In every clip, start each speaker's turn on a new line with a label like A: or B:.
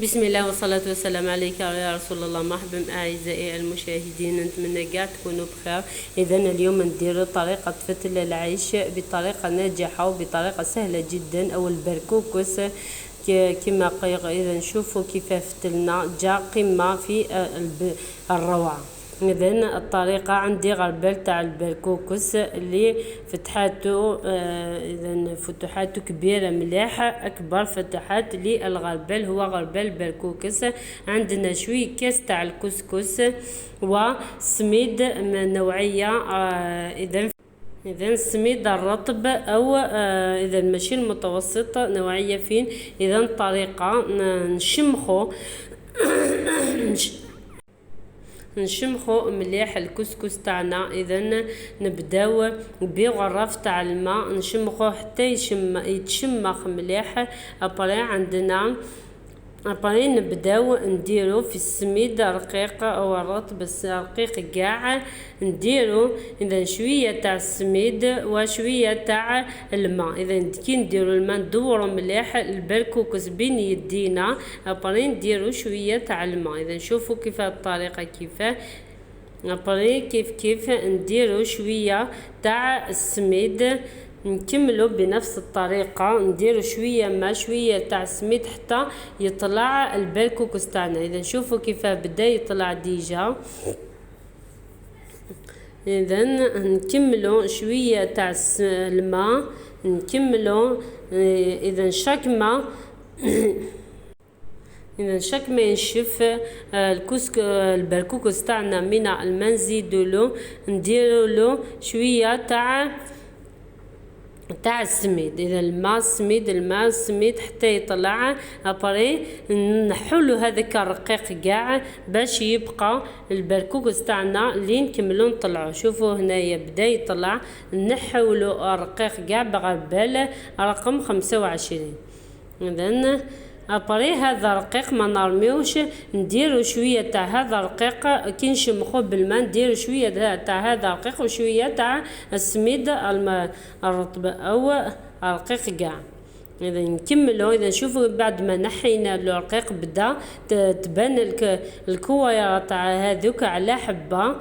A: بسم الله والصلاة والسلام عليك يا رسول الله. مرحبا أعزائي المشاهدين، نتمنى كاع تكونوا بخير. إذا اليوم نديروا طريقة فتل العيش بطريقة ناجحة وبطريقة سهلة جدا، أو البركوكس كما إذا نشوفوا كيف فتلنا جا قمة في الروعة. اذا الطريقه عندي غربال تاع البركوكس اللي فتحاته اذا فتحاته كبيره مليح، اكبر فتحات للغربال هو غربال البركوكس. عندنا شويه كاس تاع الكسكس وسميد من نوعيه اذا السميد الرطب او اذا ماشي المتوسط نوعيه فين. اذا الطريقه نشمخو مليح الكسكس تاعنا. اذا نبداو بغرف تاع الماء نشمخو حتى يتشمخ مليح. ابري نبداو نديرو في السميد رقيق او الرطب رقيق كاع، نديرو اذا شويه تاع السميد وشويه تاع الماء. اذا كي نديرو الماء ندورو مليح البركوكس بين يدينا، ابري نديرو شويه تاع الماء. اذا نشوفوا كيف الطريقه كيفاه. ابري كيف نديرو شويه تاع السميد، نكملوا بنفس الطريقه نديروا شويه ماء شويه تاع السميد حتى يطلع البركوكس تاعنا. اذا نشوفوا كيف بدا يطلع ديجا. اذا نكملوا شويه تاع الماء نكملوا. اذا شاك ما اذا شاك ما ينشف البركوكس تاعنا من الماء نزيدوا له شويه تاع السميد. اذا الماء السميد حتى يطلع. ابري نحولو هذاك الرقيق كاع باش يبقى البركوكس تاعنا اللي نكملو نطلعو. شوفوا هنايا بدا يطلع، نحولو الرقيق كاع بغربال رقم 25. اذا ابري هذا رقيق ما نرميوش، نديرو شويه تاع هذا الرقيق كي نشمخوه بالماء، نديرو شويه تاع هذا الرقيق وشويه تاع السميد الرطب او الرقيق كاع. اذا نكملوا. اذا نشوفوا بعد ما نحينا الرقيق بدا تبان الكويره تاع هذوك على حبه.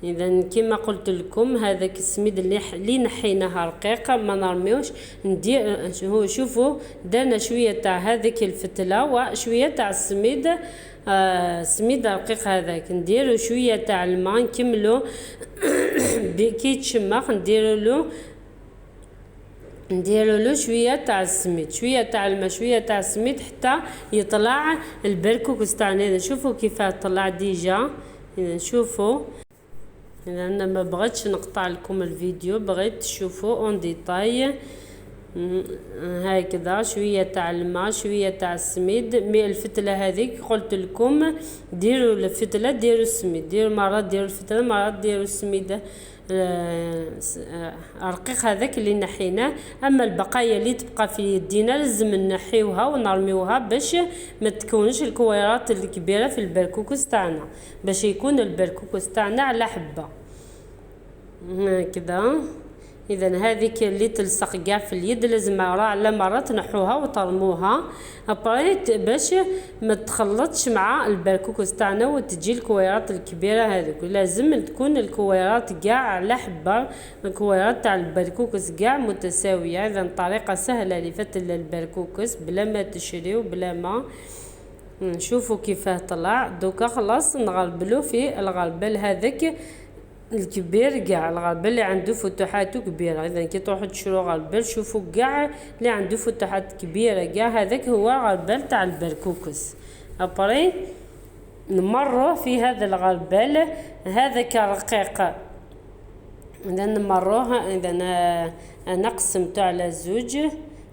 A: اذا كما قلت لكم هذاك السميد اللي نحيناه رقيق ما نرميوش، ندير شوفوا درنا شويه تاع هذيك الفتله وشويه تاع السميد السميد الرقيق هذاك. نديروا شويه تاع الماء نكملوا كي تشمخ نديروا له شويه تاع السميد شويه تاع الماء شويه تاع السميد حتى يطلع البركوكس تاعنا. اذا شوفوا كيف طلع ديجا. اذا نشوفوا. اذا انا ما بغيتش نقطع لكم الفيديو، بغيت تشوفوا اون ديتاي هكذا. شويه تاع الماء شويه تاع السميد. الفتله هذيك قلت لكم ديروا الفتله ديروا السميد، ديروا مرات ديروا الفتله مرات ديروا السميد الرقيق هذاك اللي نحيناه. اما البقايا اللي تبقى في يدينا لازم نحيوها ونرميوها باش ما تكونش الكويرات الكبيره في البركوكس تاعنا، باش يكون البركوكس تاعنا على حبه هكذا. اذا هذيك اللي تلصق كاع في اليد لازم على مرة تنحوها وترموها باش ما تخلطش مع البركوكس تاعنا وتجي الكويرات الكبيره هذوك. لازم تكون الكويرات كاع على حبه، الكويرات تاع البركوكس كاع متساويه. اذا طريقه سهله لفتل البركوكس بلا ما تشريو بلا ما. نشوفوا كيفاه طلع. دوكا خلاص نغربلو في الغربال هذاك الكبير كاع، الغربال اللي عنده فتحاته كبيره. اذا كي تروحوا تشرو غربال شوفوا كاع اللي عنده فتحات كبيره كاع، هذاك هو غربال تاع البركوكس. ابري نمروا في هذا الغربال هذاك رقيق. اذا نمروه. اذا انا قسمته على زوج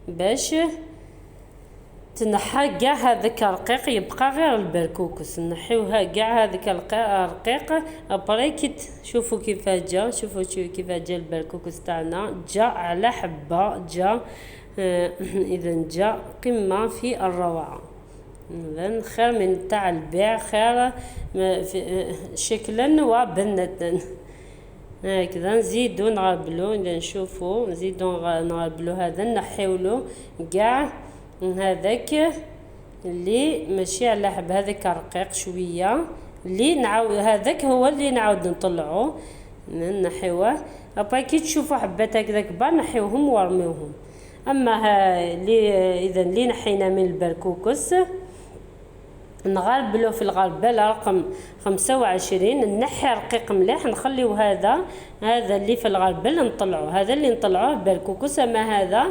A: باش تنحى كاع هذاك الرقيق يبقى غير البركوكس. نحيوها كاع هذاك الرقيق. ابري كي شوفوا كيف جا، شوفوا كيف جا البركوكس تاعنا جا على حبه جا. اذا جا قمه في الروعه. اذا خير من تاع البيع، خير شكلا وبنة هكذا. نزيدو نغربلو. اذا نشوفوا نزيدو نغربلو هذا نحيولو كاع هذاك اللي ماشي على حب هذاك رقيق شويه، اللي نعاود هذاك هو اللي نعاود نطلعوه نحيوه. ابا كي تشوفوا حبات هكذا كبار نحيوهم ورميوهم. اما اللي اذا اللي نحينا من البركوكس نغربلو في الغربله رقم 25، نحي رقيق مليح نخليو هذا اللي في الغربله نطلعوه، هذا اللي نطلعوه البركوكس. اما هذا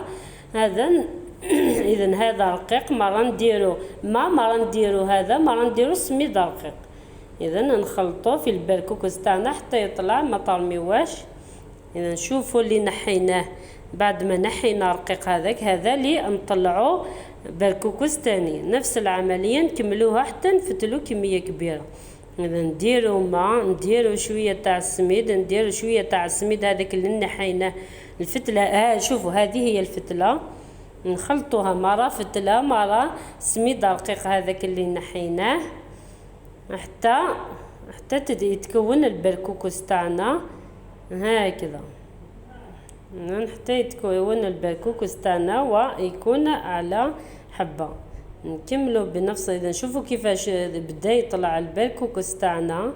A: اذا هذا رقيق مرة نديرو مرة نديرو هذا مرة نديرو سميد رقيق. اذا نخلطوه في البركوكس تاعنا حتى يطلع ما طرميواش. اذا نشوفوا اللي نحيناه بعد ما نحينا رقيق هذا اللي نطلعوه بركوكس تاني. نفس العمليه نكملوها حتى نفتلو كميه كبيره. اذا نديرو نديرو شويه تاع السميد، نديرو شويه تاع السميد هذاك اللي نحيناه الفتله. شوفوا هذه هي الفتله، نخلطوها مرة فتله مرة سميد رقيق هذاك اللي نحيناه حتى يتكون البركوكس تاعنا هكذا، حتى يتكون البركوكس تاعنا ويكون على حبة. نكملوا بنفس. اذا نشوفوا كيفاش بدا يطلع البركوكس تاعنا.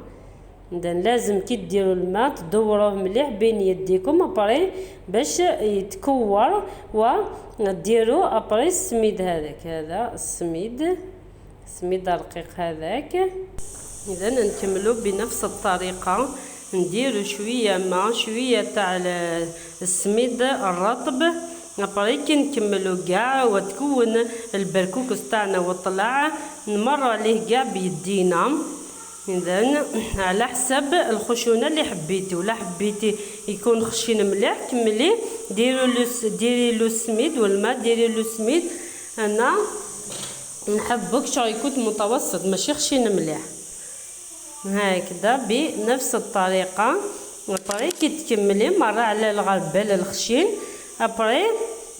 A: اذا لازم كي ديروا الماء تدوروه مليح بين يديكم ابري باش يتكور، وديروا ابري السميد هذا السميد رقيق هذاك. اذا نكملوا بنفس الطريقه، نديروا شويه ماء شويه تاع السميد الرطب ابري كي نكملوا كاع وتكون البركوكس تاعنا وطلع نمر عليه كاع بيدينا. اذا على حسب الخشونه اللي حبيتي، ولا حبيتي يكون خشين مليح كملي ديري له السميد والماء ديري له السميد. انا نحبك شغل يكون متوسط ماشي خشين مليح هكذا بنفس الطريقه. ابري كي تكملي مره على الغربال الخشين ابري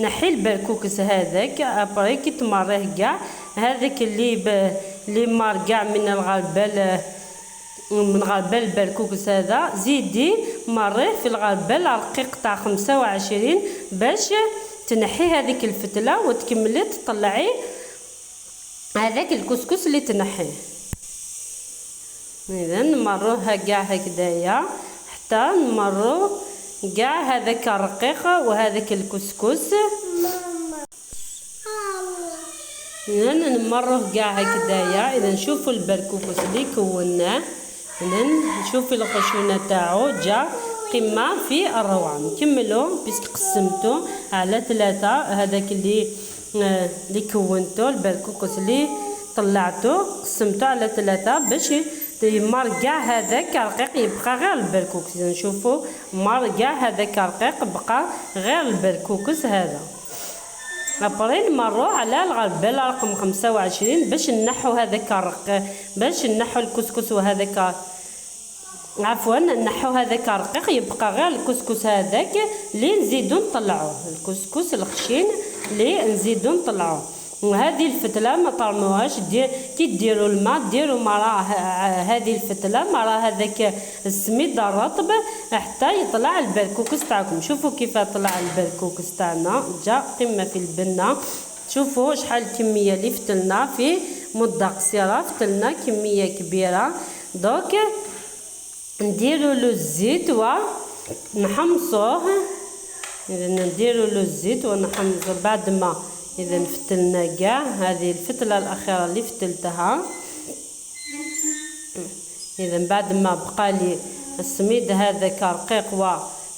A: نحي البركوكس هذاك. ابري كي تمريه كاع هذاك اللي مار كاع من الغربال البركوكس هذا زيدي مريه في الغربال رقيق تاع 25 باش تنحي هذيك الفتله وتكملي تطلعي هذاك الكسكس اللي تنحيه. اذا نمروها كاع هكذايا حتى نمرو كاع هذاك الرقيق وهذاك الكسكس. اذا نمروه كاع هكذايا. اذا نشوفوا البركوكس اللي كوناه، اذا نشوفوا الخشونه تاعو جا قمه في الروعه. نكملوا بيسك قسمته على 3 هذاك اللي كونته البركوكس اللي طلعته قسمته على 3 باش يمر كاع هذاك رقيق يبقى غير البركوكس. اذا نشوفوا مر كاع هذاك رقيق بقى غير البركوكس هذا. ابري نمروا على الغربال رقم 25 باش نحو هذاك الرقيق، باش نحو الكسكس وهذاك عفوا نحو هذاك الرقيق يبقى غير الكسكس هذاك اللي نزيدو نطلعوه، الكسكس الخشين اللي نزيدو نطلعوه. وهذه الفتله ما طرموهاش، كي ديروا الماء ديروا مراه هذه الفتله مراه هذاك السميد الرطب حتى يطلع البركوكس تاعكم. شوفوا كيف طلع البركوكس تاعنا جا قمه في البنه. شوفوا شحال الكميه اللي فتلنا في مده قصيره، فتلنا كميه كبيره. دوك نديروا له الزيت ونحمصوه. اذا نديروا له الزيت ونحمصوه بعد ما اذا فتلنا كاع هذه الفتله الاخيره اللي فتلتها. اذا بعد ما بقى لي السميد هذاك رقيق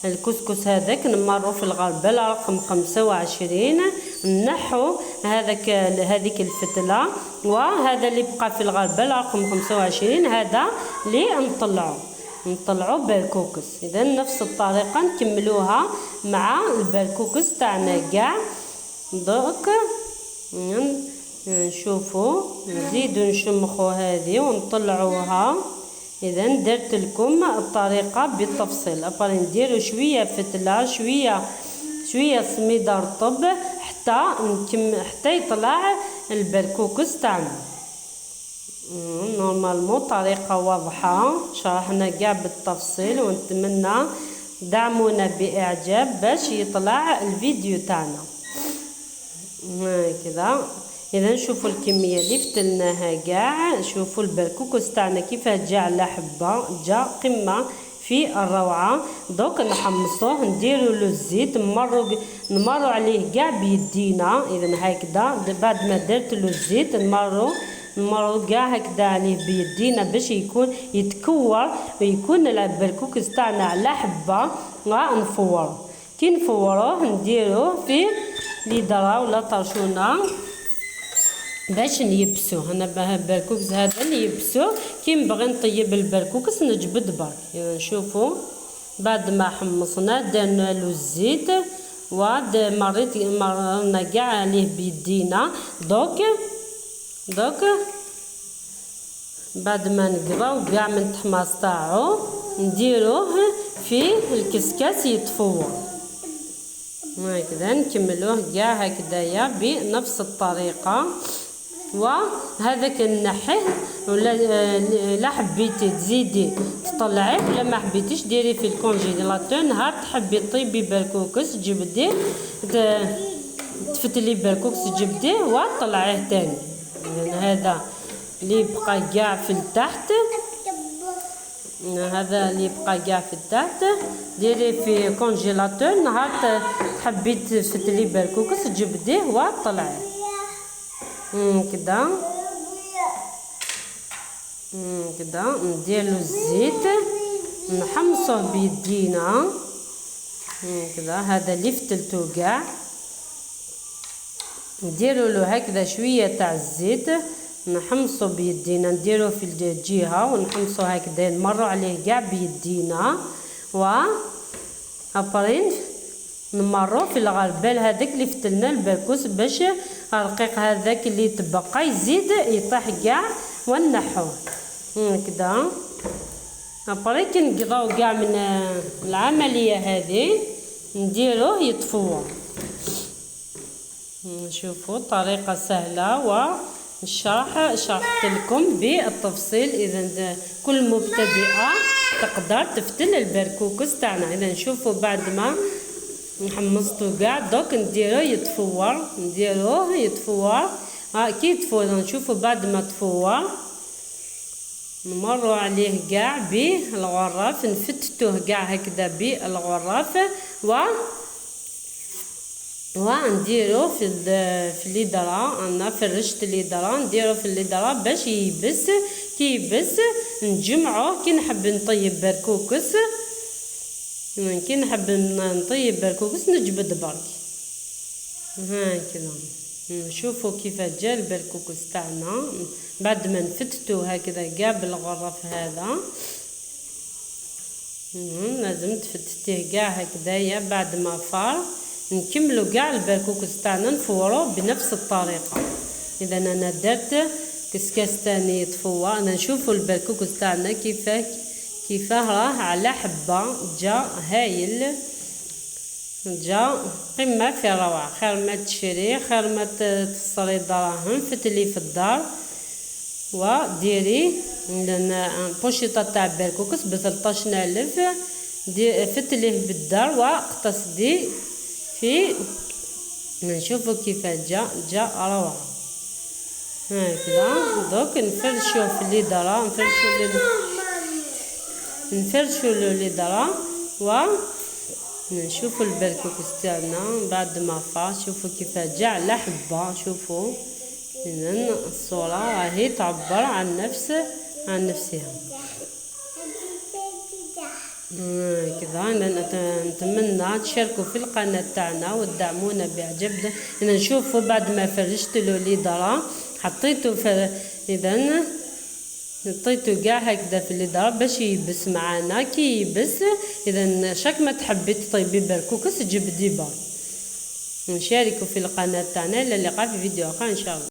A: والكسكس هذاك نمروا في الغربال رقم 25 نحو هذيك الفتله، وهذا اللي بقى في الغربال رقم 25 هذا اللي نطلعوا بركوكس. اذا نفس الطريقه نكملوها مع البركوكس تاعنا كاع. دوك نشوفوا نزيدو نشمخوا هذه ونطلعوها. اذا درت لكم الطريقه بالتفصيل. ابري نديروا شويه فتله شويه سميد رطب حتى يطلع البركوكس تاعنا. نورمالمون طريقه واضحه شرحنا كاع بالتفصيل، ونتمنى دعمونا باعجاب باش يطلع الفيديو تاعنا هكذا. اذا شوفوا الكميه اللي فتلناها كاع. شوفوا البركوكس تاعنا كيفاه جا على حبه، جا قمه في الروعه. دوك نحمصوه نديروا له الزيت، نمروا عليه كاع بيدينا. اذا هكذا بعد ما درت له الزيت نمروا كاع هكذا عليه بيدينا باش يكون يتكور ويكون البركوكس تاعنا على حبه. ونفوروه، كي نفوروه نديروه في ليدرا ولا طرشونه باش نيبسوه. انا البركوكس هذا نيبسوه كي نبغي نطيب البركوكس نجبد برك. اذا نشوفوا بعد ما حمصنا درنا له الزيت مرنا كاع عليه بيدينا. دوك بعد ما نقراو كاع من التحماص تاعو نديروه في الكسكاس يتفور هكذا. نكملوه كاع هكذايا بنفس الطريقه. وهذاك نحيه ولا لا حبيتي تزيدي تطلعيه ولا ما حبيتيش ديري في الكونجيلاتور. نهار تحبي طيبي بركوكس جبديه تفتلي بركوكس جبديه وطلعيه تاني. هذا اللي بقى كاع في التحت، هذا اللي بقى كاع في التحت ديري في كونجيلاتور. نهار تحبي تفتلي بركوكس جبديه وطلعيه كدا كدا. نديرلو الزيت نحمصوه بيدينا كدا. هذا اللي فتلتو كاع نديرو له هكذا شويه تاع الزيت نحمصو بيدينا. نديروه في الجهه ونحمصو هكذا نمروا عليه كاع بيدينا. ابرين نمروا في الغربال هذاك اللي فتلنا البركوس باش الرقيق هذاك اللي تبقى يزيد يطيح كاع ونحوه كدا. ابري كي نقضاو كاع من العمليه هذه نديروه يطفو. شوفوا طريقه سهله شرحت لكم بالتفصيل. اذا كل مبتدئه تقدر تفتل البركوكس تاعنا. اذا نشوفوا بعد ما حمصتو كاع دوك نديروه يتفور. كي يتفور نشوفوا بعد ما تفور نمروا عليه كاع بالغراف نفتتوه كاع هكذا بالغراف ونديرو في الليدرا. انا فرشت الليدرا نديرو في الليدرا باش يبس. كي يبس نجمعوه. كي نحب نطيب بركوكس كي نحب نطيب بركوكس نجبد برك هكذا. نشوفوا كيف جا البركوكس تاعنا بعد ما نفتتو هكذا كاع بالغرف هذا. لازم تفتتيه كاع هكذايا. بعد ما فار نكملوا كاع البركوكس تاعنا نفوروه بنفس الطريقه. اذا انا درت كسكاس تاني يتفور. انا نشوفوا البركوكس تاعنا كيفاه راه على حبه جا هايل، جا قمه في الروعه. خير ما تشري، خير ما تخسري دراهم، فتلي في الدار وديري بوشيطه تاع بركوكس ب 13000 فتليه بالدار واقتصدي في. نشوفوا كيف جا روعه هكذا. دوك نفرشوه في الليدرا نفرشوا له الليدرا ونشوفوا البركوكس تاعنا بعد ما فا. شوفوا كيف جا على حبه. شوفوا اذا الصوره راهي تعبر عن نفسها كذا. نتمنى تشاركوا في القناه تاعنا وتدعمونا باعجاب. اذا نشوفوا بعد ما فرشت له الليدرا حطيته اذا حطيته كاع هكذا في الليدرا باش يبس معانا. كي يبس اذا شاك ما تحبي تطيبي بركوكس جبدي برك. نشاركوا في القناه تاعنا. الى اللقاء في فيديو اخر ان شاء الله.